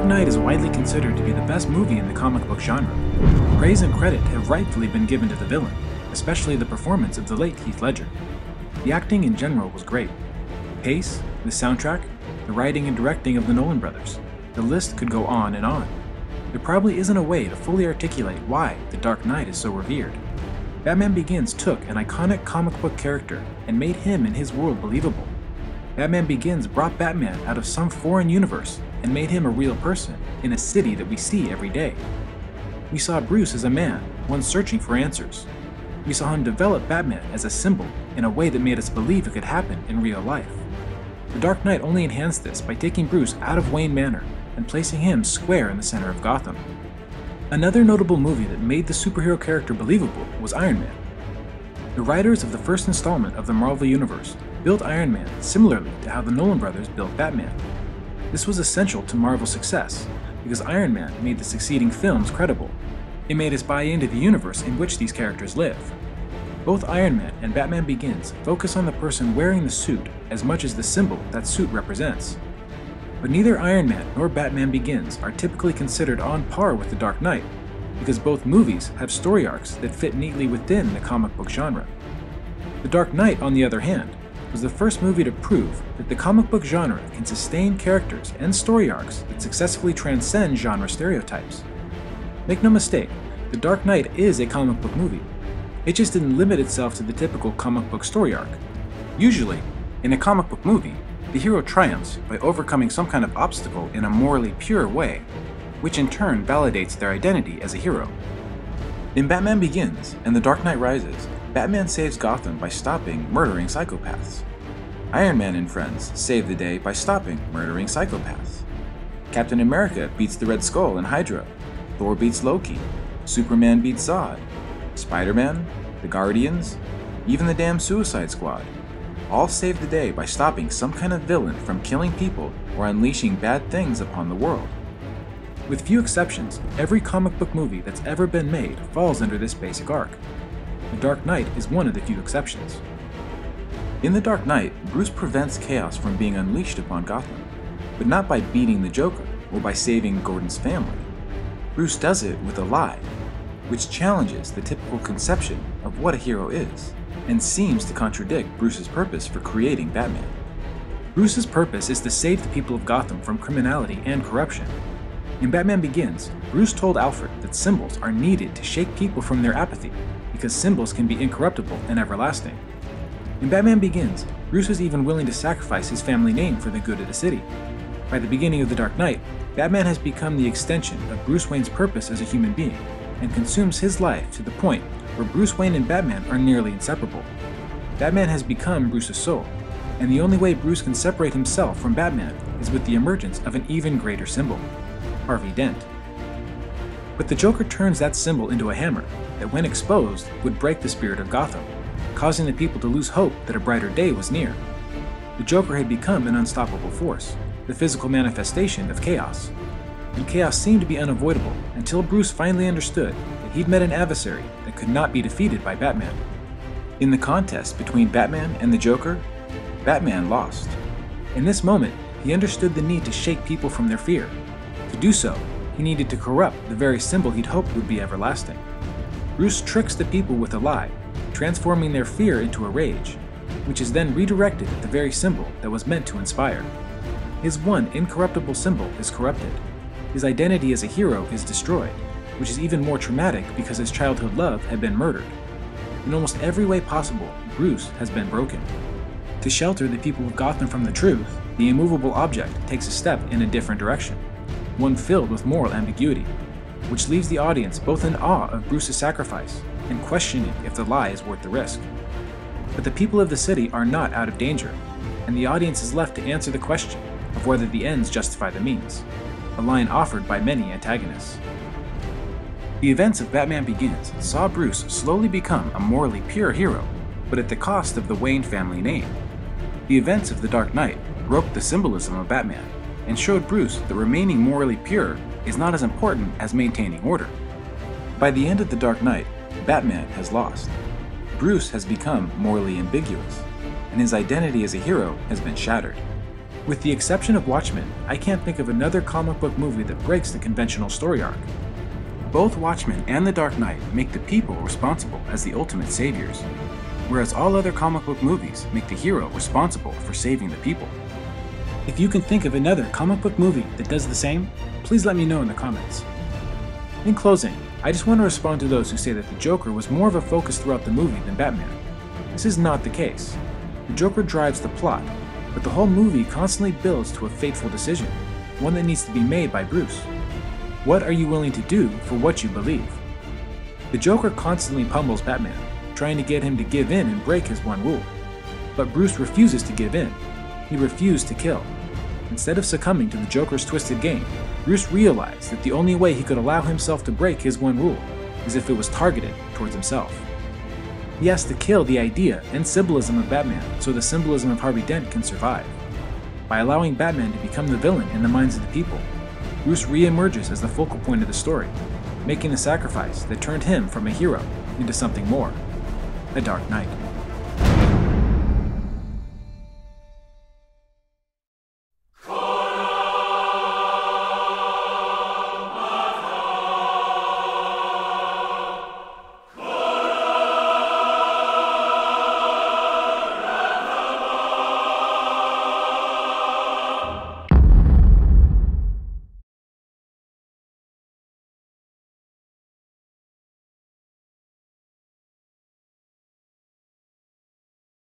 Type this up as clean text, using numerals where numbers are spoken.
Knight is widely considered to be the best movie in the comic book genre. Praise and credit have rightfully been given to the villain, especially the performance of the late Heath Ledger. The acting in general was great. The pace, the soundtrack, the writing and directing of the Nolan brothers. The list could go on and on. There probably isn't a way to fully articulate why The Dark Knight is so revered. Batman Begins took an iconic comic book character and made him and his world believable. Batman Begins brought Batman out of some foreign universe and made him a real person in a city that we see every day. We saw Bruce as a man, one searching for answers. We saw him develop Batman as a symbol in a way that made us believe it could happen in real life. The Dark Knight only enhanced this by taking Bruce out of Wayne Manor and placing him square in the center of Gotham. Another notable movie that made the superhero character believable was Iron Man. The writers of the first installment of the Marvel Universe built Iron Man similarly to how the Nolan brothers built Batman. This was essential to Marvel's success because Iron Man made the succeeding films credible. It made us buy into the universe in which these characters live. Both Iron Man and Batman Begins focus on the person wearing the suit as much as the symbol that suit represents. But neither Iron Man nor Batman Begins are typically considered on par with The Dark Knight, because both movies have story arcs that fit neatly within the comic book genre. The Dark Knight, on the other hand, was the first movie to prove that the comic book genre can sustain characters and story arcs that successfully transcend genre stereotypes. Make no mistake, The Dark Knight is a comic book movie. It just didn't limit itself to the typical comic book story arc. Usually, in a comic book movie, the hero triumphs by overcoming some kind of obstacle in a morally pure way, which in turn validates their identity as a hero. In Batman Begins and The Dark Knight Rises, Batman saves Gotham by stopping murdering psychopaths. Iron Man and friends save the day by stopping murdering psychopaths. Captain America beats the Red Skull and Hydra. Thor beats Loki. Superman beats Zod. Spider-Man, the Guardians, even the damn Suicide Squad all save the day by stopping some kind of villain from killing people or unleashing bad things upon the world. With few exceptions, every comic book movie that's ever been made falls under this basic arc. The Dark Knight is one of the few exceptions. In The Dark Knight, Bruce prevents chaos from being unleashed upon Gotham, but not by beating the Joker or by saving Gordon's family. Bruce does it with a lie, which challenges the typical conception of what a hero is, and seems to contradict Bruce's purpose for creating Batman. Bruce's purpose is to save the people of Gotham from criminality and corruption. In Batman Begins, Bruce told Alfred that symbols are needed to shake people from their apathy, because symbols can be incorruptible and everlasting. In Batman Begins, Bruce was even willing to sacrifice his family name for the good of the city. By the beginning of The Dark Knight, Batman has become the extension of Bruce Wayne's purpose as a human being, and consumes his life to the point where Bruce Wayne and Batman are nearly inseparable. Batman has become Bruce's soul, and the only way Bruce can separate himself from Batman is with the emergence of an even greater symbol, Harvey Dent. But the Joker turns that symbol into a hammer that, when exposed, would break the spirit of Gotham, causing the people to lose hope that a brighter day was near. The Joker had become an unstoppable force, the physical manifestation of chaos. And chaos seemed to be unavoidable until Bruce finally understood that he'd met an adversary that could not be defeated by Batman. In the contest between Batman and the Joker, Batman lost. In this moment, he understood the need to shake people from their fear. To do so, he needed to corrupt the very symbol he'd hoped would be everlasting. Bruce tricks the people with a lie, transforming their fear into a rage, which is then redirected at the very symbol that was meant to inspire. His one incorruptible symbol is corrupted. His identity as a hero is destroyed, which is even more traumatic because his childhood love had been murdered. In almost every way possible, Bruce has been broken. To shelter the people of Gotham from the truth, the immovable object takes a step in a different direction, one filled with moral ambiguity, which leaves the audience both in awe of Bruce's sacrifice and questioning if the lie is worth the risk. But the people of the city are not out of danger, and the audience is left to answer the question of whether the ends justify the means, a line offered by many antagonists. The events of Batman Begins saw Bruce slowly become a morally pure hero, but at the cost of the Wayne family name. The events of The Dark Knight broke the symbolism of Batman and showed Bruce that remaining morally pure is not as important as maintaining order. By the end of The Dark Knight, Batman has lost. Bruce has become morally ambiguous, and his identity as a hero has been shattered. With the exception of Watchmen, I can't think of another comic book movie that breaks the conventional story arc. Both Watchmen and The Dark Knight make the people responsible as the ultimate saviors, whereas all other comic book movies make the hero responsible for saving the people. If you can think of another comic book movie that does the same, please let me know in the comments. In closing, I just want to respond to those who say that the Joker was more of a focus throughout the movie than Batman. This is not the case. The Joker drives the plot, but the whole movie constantly builds to a fateful decision, one that needs to be made by Bruce. What are you willing to do for what you believe? The Joker constantly pummels Batman, trying to get him to give in and break his one rule. But Bruce refuses to give in. He refused to kill. Instead of succumbing to the Joker's twisted game, Bruce realized that the only way he could allow himself to break his one rule is if it was targeted towards himself. He has to kill the idea and symbolism of Batman so the symbolism of Harvey Dent can survive. By allowing Batman to become the villain in the minds of the people, Bruce re-emerges as the focal point of the story, making the sacrifice that turned him from a hero into something more: a Dark Knight.